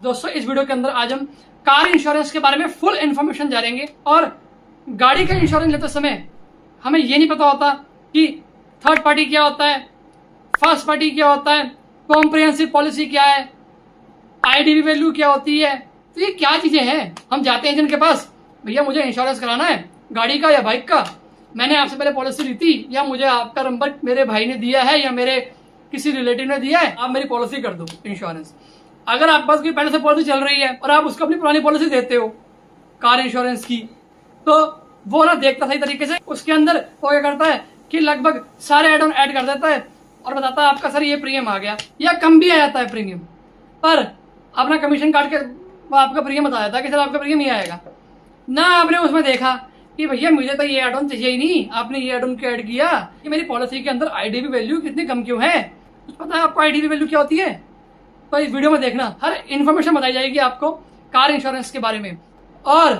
दोस्तों इस वीडियो के अंदर आज हम कार इंश्योरेंस के बारे में फुल इन्फॉर्मेशन जानेंगे। और गाड़ी का इंश्योरेंस लेते समय हमें ये नहीं पता होता कि थर्ड पार्टी क्या होता है, फर्स्ट पार्टी क्या होता है, कॉम्प्रिहेंसिव पॉलिसी क्या है, आईडीवी वैल्यू क्या होती है। तो ये क्या चीजें हैं। हम जाते हैं जिनके पास, भैया मुझे इंश्योरेंस कराना है गाड़ी का या बाइक का, मैंने आपसे पहले पॉलिसी ली थी या मुझे आपका नंबर मेरे भाई ने दिया है या मेरे किसी रिलेटिव ने दिया है, आप मेरी पॉलिसी कर दो इंश्योरेंस। अगर आप पास की पहले से पॉलिसी चल रही है और आप उसको अपनी पुरानी पॉलिसी देते हो कार इंश्योरेंस की, तो वो ना देखता सही तरीके से, उसके अंदर वो क्या करता है कि लगभग सारे एड ऑन ऐड कर देता है और बताता है आपका सर ये प्रीमियम आ गया, या कम भी आ जाता है प्रीमियम, पर अपना कमीशन काट के वो आपका प्रीमियम बता देता है कि सर आपका प्रीमियम ही आएगा। ना आपने उसमें देखा कि भैया मुझे तो ये एड ऑन चाहिए ही नहीं, आपने ये एड ऑन क्यों ऐड किया, कि मेरी पॉलिसी के अंदर आईडीवी वैल्यू कितनी कम क्यों है। कुछ पता है आपको आईडीवी वैल्यू क्या होती है? तो इस वीडियो में देखना, हर इन्फॉर्मेशन बताई जाएगी आपको कार इंश्योरेंस के बारे में। और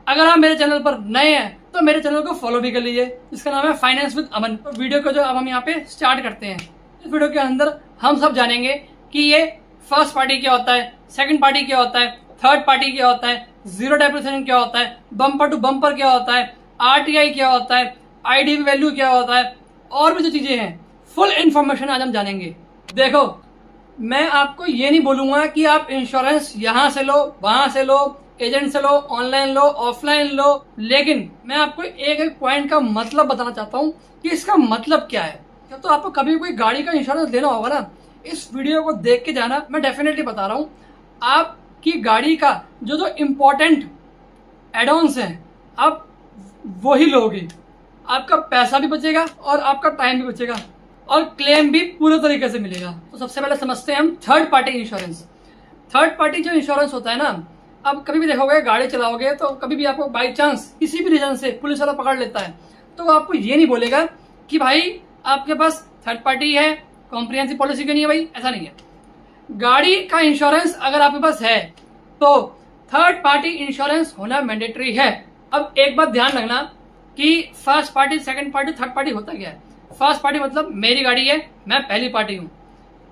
अगर आप मेरे चैनल पर नए हैं तो मेरे चैनल को फॉलो भी कर लीजिए, जिसका नाम है फाइनेंस विद अमन। तो वीडियो को जो अब हम यहाँ पे स्टार्ट करते हैं। इस वीडियो के अंदर हम सब जानेंगे कि ये फर्स्ट पार्टी क्या होता है, सेकंड पार्टी क्या होता है, थर्ड पार्टी क्या होता है, जीरो डेप्रिसिएशन क्या होता है, बम्पर टू बम्पर क्या होता है, आरटीआई क्या होता है, आईडीवी वैल्यू क्या होता है, और भी जो चीजें हैं फुल इन्फॉर्मेशन आज हम जानेंगे। देखो, मैं आपको ये नहीं बोलूंगा कि आप इंश्योरेंस यहां से लो, वहां से लो, एजेंट से लो, ऑनलाइन लो, ऑफलाइन लो, लेकिन मैं आपको एक एक पॉइंट का मतलब बताना चाहता हूं कि इसका मतलब क्या है। तो आपको कभी कोई गाड़ी का इंश्योरेंस लेना होगा ना, इस वीडियो को देख के जाना। मैं डेफिनेटली बता रहा हूं, आपकी गाड़ी का जो जो इम्पोर्टेंट एड-ऑन्स हैं आप वही लोगे, आपका पैसा भी बचेगा और आपका टाइम भी बचेगा और क्लेम भी पूरे तरीके से मिलेगा। तो सबसे पहले समझते हैं हम third party insurance. Third party जो इंश्योरेंस होता है ना, अब कभी भी देखोगे गाड़ी चलाओगे तो कभी भी आपको बाई चांस किसी भी रीजन से पुलिस वाला पकड़ लेता है, तो वो आपको ये नहीं बोलेगा कि भाई आपके पास थर्ड पार्टी है, कॉम्प्रिहेंसिव पॉलिसी क्यों नहीं है। भाई ऐसा नहीं है। गाड़ी का इंश्योरेंस अगर आपके पास है तो थर्ड पार्टी इंश्योरेंस होना मैंडेटरी है। अब एक बात ध्यान रखना कि first party, second party, third party होता क्या है। फर्स्ट पार्टी मतलब मेरी गाड़ी है, मैं पहली पार्टी हूँ।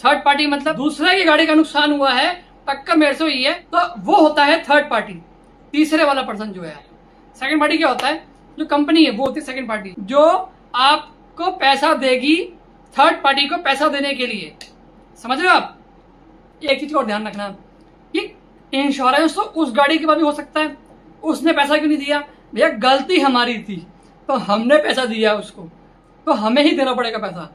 थर्ड पार्टी मतलब दूसरे की गाड़ी का नुकसान हुआ है, टक्कर मेरे से हुई है, तो वो होता है थर्ड पार्टी, तीसरे वाला पर्सन जो है। सेकंड पार्टी क्या होता है, जो कंपनी है वो होती है सेकंड पार्टी, जो आपको पैसा देगी थर्ड पार्टी को पैसा देने के लिए। समझ रहे हो आप? एक चीज और ध्यान रखना कि इंश्योरेंस तो उस गाड़ी के बाद भी हो सकता है, उसने पैसा क्यों नहीं दिया, भैया गलती हमारी थी तो हमने पैसा दिया उसको, तो हमें ही देना पड़ेगा पैसा,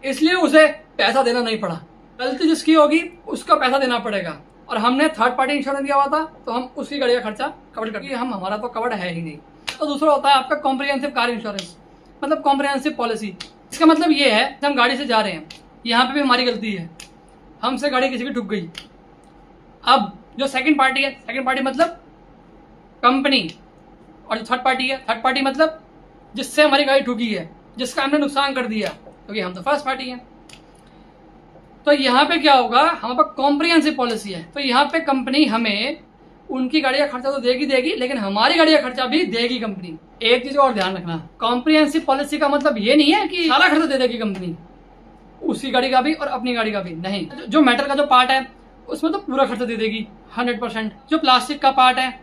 इसलिए उसे पैसा देना नहीं पड़ा। गलती जिसकी होगी उसका पैसा देना पड़ेगा। और हमने थर्ड पार्टी इंश्योरेंस दिया हुआ था तो हम उसकी गाड़ी का खर्चा कवर करके, हम हमारा तो कवर्ड है ही नहीं। तो दूसरा होता है आपका कॉम्प्रिहेंसिव कार इंश्योरेंस, मतलब कॉम्प्रिहेंसिव पॉलिसी। इसका मतलब ये है कि हम गाड़ी से जा रहे हैं, यहाँ पे भी हमारी गलती है, हमसे गाड़ी किसी की ठुक गई। अब जो सेकंड पार्टी है, सेकंड पार्टी मतलब कंपनी, और जो थर्ड पार्टी है, थर्ड पार्टी मतलब जिससे हमारी गाड़ी ठुकी है, जिसका हमने नुकसान कर दिया, क्योंकि हम तो फर्स्ट पार्टी हैं। तो यहाँ पे क्या होगा, हमारे पास कॉम्प्रिहेंसिव पॉलिसी है, तो यहाँ पे कंपनी हमें उनकी गाड़ी का खर्चा तो देगी, लेकिन हमारी गाड़ी का खर्चा भी देगी कंपनी। एक चीज और ध्यान रखना, कॉम्प्रिहेंसिव पॉलिसी का मतलब ये नहीं है कि सारा खर्चा दे देगी कंपनी, उसकी गाड़ी का भी और अपनी गाड़ी का भी नहीं। जो मेटल का जो पार्ट है उसमें तो पूरा खर्चा दे देगी 100%। जो प्लास्टिक का पार्ट है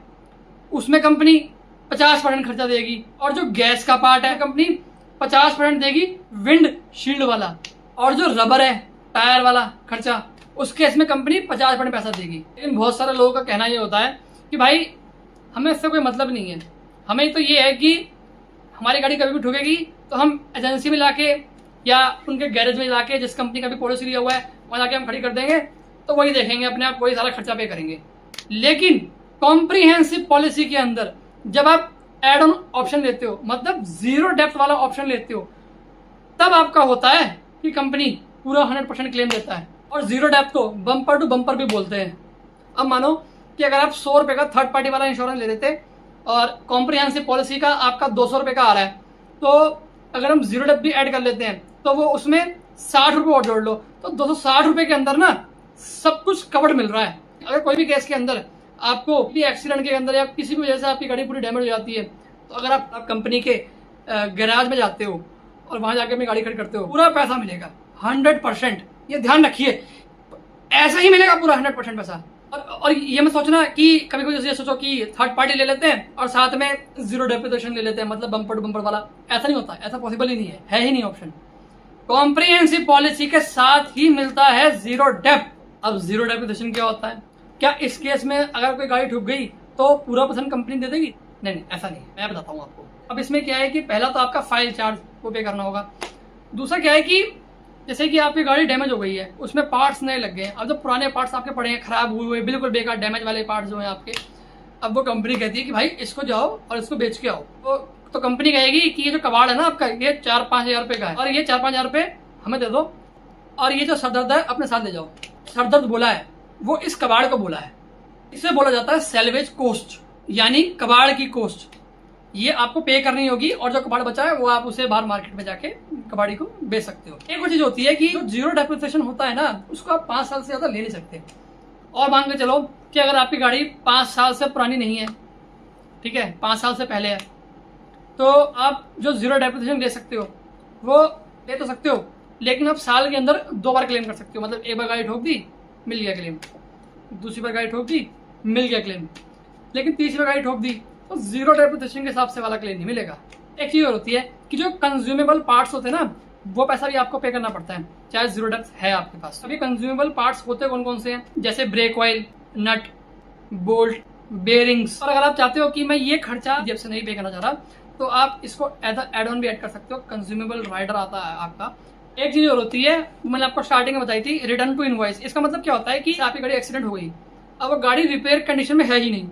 उसमें कंपनी 50% खर्चा देगी, और जो गैस का पार्ट है कंपनी 50% देगी विंड शील्ड वाला, और जो रबर है टायर वाला खर्चा उसके इसमें कंपनी 50% पैसा देगी। लेकिन बहुत सारे लोगों का कहना ये होता है कि भाई हमें इससे कोई मतलब नहीं है, हमें तो ये है कि हमारी गाड़ी कभी भी ठुकेगी तो हम एजेंसी में लाके या उनके गैरेज में लाके, जिस कंपनी का भी पॉलिसी लिया हुआ है वहाँ जाके हम खड़ी कर देंगे, तो वही देखेंगे अपने आप, वही सारा खर्चा पे करेंगे। लेकिन कॉम्प्रिहेंसिव पॉलिसी के अंदर जब आप एड ऑन ऑप्शन लेते हो, मतलब जीरो डेप्थ वाला ऑप्शन लेते हो, तब आपका होता है कि कंपनी पूरा 100% क्लेम देता है। और जीरो डेप्थ को बम्पर टू बम्पर भी बोलते हैं। अब मानो कि अगर आप 100 रुपए का थर्ड पार्टी वाला इंश्योरेंस ले लेते और कॉम्प्रिहेंसिव पॉलिसी का आपका 200 रुपए का आ रहा है, तो अगर हम जीरो डेप्थ भी ऐड कर लेते हैं तो वो उसमें 60 रुपए और जोड़ लो, तो 260 रुपए के अंदर ना सब कुछ कवर्ड मिल रहा है। अगर कोई भी केस के अंदर आपको भी एक्सीडेंट के अंदर या किसी भी वजह से आपकी गाड़ी पूरी डैमेज हो जाती है, तो अगर आप कंपनी के गैराज में जाते हो और वहां जाके अपनी गाड़ी खड़ी करते हो, पूरा पैसा मिलेगा 100%। ये ध्यान रखिए, ऐसा ही मिलेगा पूरा 100% पैसा। और ये मत सोचना कि कभी कभी ये सोचो कि थर्ड पार्टी ले लेते हैं और साथ में जीरो डेप्रिसिएशन ले लेते हैं, मतलब बम्पर टू बम्पर वाला। ऐसा नहीं होता, ऐसा पॉसिबल ही नहीं है ही नहीं ऑप्शन। कॉम्प्रिहेंसिव पॉलिसी के साथ ही मिलता है जीरो डेप। अब जीरो डेप्रिसिएशन क्या होता है? क्या इस केस में अगर कोई गाड़ी ठुक गई तो पूरा % कंपनी दे देगी? नहीं, ऐसा नहीं, मैं बताता हूँ आपको। अब इसमें क्या है कि पहला तो आपका फाइल चार्ज को पे करना होगा। दूसरा क्या है कि जैसे कि आपकी गाड़ी डैमेज हो गई है, उसमें पार्ट्स नए लग गए हैं। अब जो पुराने पार्ट्स आपके पड़े हैं, खराब हुए हुए, बिल्कुल बेकार डैमेज वाले पार्ट्स जो हैं आपके, अब वो कंपनी कहती है कि भाई इसको जाओ और इसको बेच के आओ। तो कंपनी कहेगी कि ये जो कबाड़ है ना आपका, ये 4-5 हज़ार रुपये का है और ये 4-5 हज़ार रुपये हमें दे दो, और ये जो सरदर्द है अपने साथ ले जाओ। सरदर्द बोला है वो इस कबाड़ को बोला है। इसे बोला जाता है सैल्वेज कॉस्ट, यानी कबाड़ की कॉस्ट। ये आपको पे करनी होगी और जो कबाड़ बचा है वो आप उसे बाहर मार्केट में जाके कबाड़ी को बेच सकते हो। एक और चीज होती है कि जो जीरो डेप्रिसिएशन होता है ना, उसको आप 5 साल से ज्यादा ले नहीं सकते। और मान के चलो कि अगर आपकी गाड़ी 5 साल से पुरानी नहीं है, ठीक है, 5 साल से पहले है, तो आप जो जीरो डेप्रिसिएशन ले सकते हो वो ले तो सकते हो, लेकिन आप साल के अंदर 2 बार क्लेम कर सकते हो। मतलब एक बार गाड़ी ठोक दी, मिल गया क्लेम, दूसरी बार गाड़ी ठोक दी, मिल गया क्लेम, लेकिन तीसरी बार गाड़ी ठोक दी तो जीरो डेप्रिसिएशन के हिसाब से वाला क्लेम नहीं मिलेगा। एक चीज और होती है कि जो कंज्यूमेबल पार्ट्स होते हैं ना, वो पैसा भी आपको पे करना पड़ता है, चाहे जीरो डेप्थ है आपके पास। अभी कंज्यूमेबल पार्ट्स होते कौन कौन से हैं? जैसे ब्रेक ऑयल, नट, बोल्ट, बेरिंग्स। और अगर आप चाहते हो कि मैं ये खर्चा जेब से नहीं पे करना चाह रहा, तो आप इसको एड ऑन भी ऐड कर सकते हो। कंज्यूमेबल राइडर आता है आपका। एक चीज और होती है, मैंने आपको स्टार्टिंग में बताई थी, रिटर्न टू इनवॉइस। इसका मतलब क्या होता है कि आपकी गाड़ी एक्सीडेंट हो गई, अब वो गाड़ी रिपेयर कंडीशन में है ही नहीं,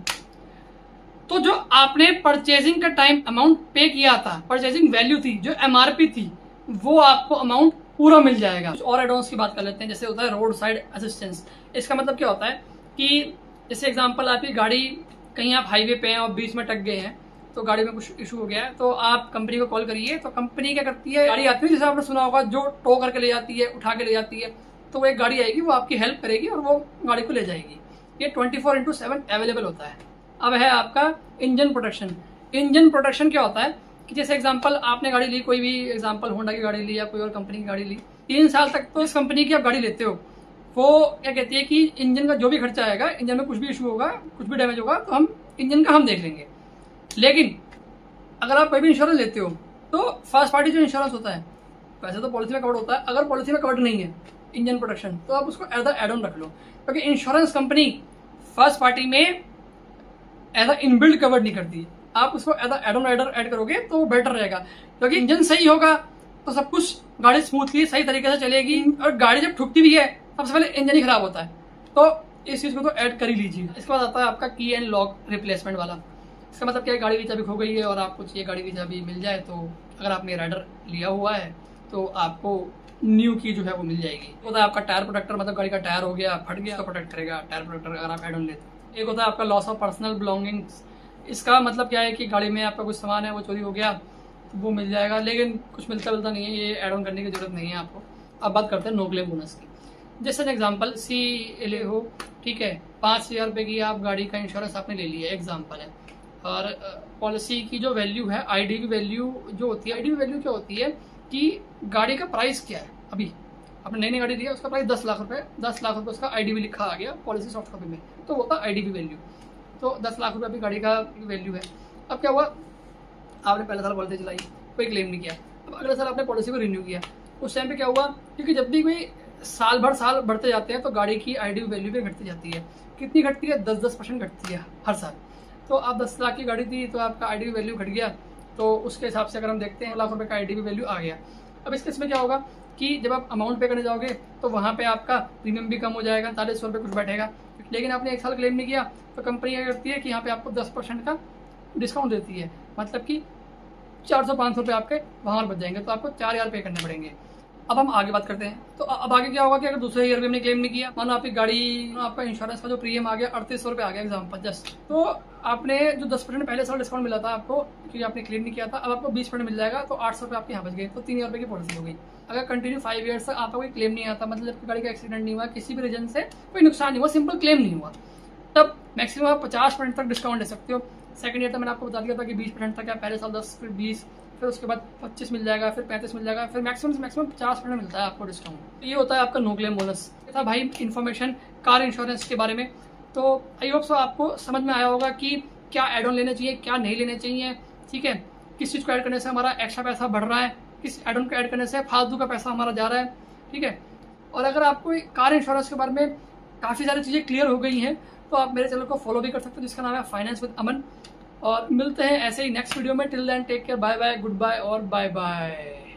तो जो आपने परचेजिंग का टाइम अमाउंट पे किया था, परचेजिंग वैल्यू थी, जो एमआरपी थी, वो आपको अमाउंट पूरा मिल जाएगा। कुछ और एडवांस की बात कर लेते हैं, जैसे होता है रोड साइड असिस्टेंस। इसका मतलब क्या होता है कि जैसे एग्जांपल, आपकी गाड़ी कहीं आप हाईवे पे हैं और बीच में टक गए हैं, तो गाड़ी में कुछ इशू हो गया है, तो आप कंपनी को कॉल करिए। तो कंपनी क्या करती है, गाड़ी आती है जैसे आपने सुना होगा, जो टो करके ले जाती है, उठा के ले जाती है, तो वो एक गाड़ी आएगी, वो आपकी हेल्प करेगी और वो गाड़ी को ले जाएगी। ये 24/7 अवेलेबल होता है। अब है आपका इंजन प्रोटेक्शन। इंजन प्रोटेक्शन क्या होता है कि जैसे एग्जांपल आपने गाड़ी ली, कोई भी एग्जांपल होंडा की गाड़ी ली या कोई और कंपनी की गाड़ी ली, 3 साल तक तो इस कंपनी की आप गाड़ी लेते हो, वो क्या कहती है कि इंजन का जो भी खर्चा आएगा, इंजन में कुछ भी इशू होगा, कुछ भी डैमेज होगा, तो हम इंजन का हम देख लेंगे। लेकिन अगर आप कोई भी इंश्योरेंस लेते हो तो फर्स्ट पार्टी जो इंश्योरेंस होता है, वैसे तो पॉलिसी में कवर्ड होता है, अगर पॉलिसी में कवर्ड नहीं है इंजन प्रोटेक्शन, तो आप उसको एज एड ऑन रख लो, क्योंकि इंश्योरेंस कंपनी फर्स्ट पार्टी में एज इनबिल्ड कवर्ड नहीं करती। आप उसको as add on rider add करोगे तो बेटर रहेगा, क्योंकि इंजन सही होगा तो सब कुछ गाड़ी स्मूथली सही तरीके से चलेगी। और गाड़ी जब ठुकती भी है, सबसे पहले इंजन ही खराब होता है, तो इस चीज़ को तो ऐड कर ही लीजिए। इसके बाद आता है आपका की एंड लॉक रिप्लेसमेंट वाला। इसका मतलब क्या है, गाड़ी की चाबी खो गई है और आपको चाहिए गाड़ी की चाबी मिल जाए, तो अगर आपने राइडर लिया हुआ है तो आपको न्यू की जो है वो मिल जाएगी। होता है आपका टायर प्रोटेक्टर, मतलब गाड़ी का टायर हो गया, फट गया, तो प्रोटेक्ट करेगा टायर प्रोटेक्टर अगर आप एड ऑन लेते हो। एक होता है आपका लॉस ऑफ पर्सनल बिलोंगिंग्स। इसका मतलब क्या है कि गाड़ी में आपका कुछ सामान है वो चोरी हो गया, तो वो मिल जाएगा, लेकिन कुछ मिलता नहीं है, ये एड ऑन करने की जरूरत नहीं है आपको। अब बात करते हैं नो क्लेम बोनस की। जैसे एग्जांपल CLA हो, ठीक है, 5,000 रुपये की आप गाड़ी का इंश्योरेंस आपने ले लिया, एग्जांपल है। और पॉलिसी की जो वैल्यू है, IDV वैल्यू जो होती है, IDV वैल्यू क्या होती है कि गाड़ी का प्राइस क्या है। अभी आपने नई गाड़ी लिया, उसका प्राइस 10 लाख रुपये, 10 लाख रुपये उसका IDV लिखा आ गया पॉलिसी सॉफ्ट कॉपी में, तो वो था IDV वैल्यू। तो 10 लाख रुपये अभी गाड़ी का वैल्यू है। अब क्या हुआ, आपने पहले साल पॉलिसी चलाई, कोई क्लेम नहीं किया। अब अगले साल आपने पॉलिसी को रिन्यू किया, उस टाइम पे क्या हुआ, क्योंकि जब भी कोई साल बढ़ते जाते हैं तो गाड़ी की IDV वैल्यू भी घटती जाती है। कितनी घटती है, 10% घटती है हर साल। तो आप 10 लाख की गाड़ी थी तो आपका IDV वैल्यू घट गया, तो उसके हिसाब से अगर हम देखते हैं, 1 लाख रुपये का IDV वैल्यू आ गया। अब इस केस में क्या होगा कि जब आप अमाउंट पे करने जाओगे तो वहाँ पे आपका प्रीमियम भी कम हो जाएगा, 4300 रुपये कुछ बैठेगा। लेकिन आपने 1 साल क्लेम नहीं किया तो कंपनी क्या करती है कि यहाँ पे आपको 10% का डिस्काउंट देती है, मतलब कि 400-500 रुपये आपके वहाँ बच जाएंगे, तो आपको 4,000 पे करने पड़ेंगे। अब हम आगे बात करते हैं, तो अब आगे क्या होगा कि अगर दूसरे ईयर में हमने क्लेम नहीं किया, मानो आपकी गाड़ी, आपका इंश्योरेंस का जो प्रीमियम आ गया 3800 रुपये आ गया एग्जाम्पल जस्ट, तो आपने जो 10% पहले साल डिस्काउंट मिला था आपको, क्योंकि आपने क्लेम नहीं किया था, अब आपको 20% मिल जाएगा, तो 800 रुपये आपके यहाँ बच गए, तो 3,000 रुपये की पॉलिसी हो गई। अगर कंटिन्यू 5 ईयर्स तक आपका कोई क्लेम नहीं आता, मतलब आपकी गाड़ी का एक्सीडेंट नहीं हुआ, किसी भी रीजन से कोई नुकसान नहीं हुआ, सिंपल क्लेम नहीं हुआ, तब मैक्सिमम आप 50% तक डिस्काउंट ले सकते हो। सेकंड ईयर तक मैंने आपको बता दिया था कि 20% तक है, पहले साल 10, फिर 20, फिर उसके बाद 25 मिल जाएगा, फिर 35 मिल जाएगा, फिर मैक्सिमम से मैक्सिमम 50% मिलता है आपको डिस्काउंट। ये होता है आपका नो क्लेम बोनस। ये था भाई इन्फॉर्मेशन कार इंश्योरेंस के बारे में। तो आई होप सो आपको समझ में आया होगा कि क्या एड ऑन लेने चाहिए, क्या नहीं लेने चाहिए, ठीक है। किस चीज़ को ऐड करने से हमारा एक्स्ट्रा पैसा बढ़ रहा है, किस एड ऑन को ऐड करने से फालतू का पैसा हमारा जा रहा है, ठीक है। और अगर आपको कार इंश्योरेंस के बारे में काफ़ी सारी चीज़ें क्लियर हो गई हैं तो आप मेरे चैनल को फॉलो भी कर सकते हो जिसका नाम है फाइनेंस विद अमन। और मिलते हैं ऐसे ही नेक्स्ट वीडियो में। Till then take care, bye bye, good bye और बाय बाय।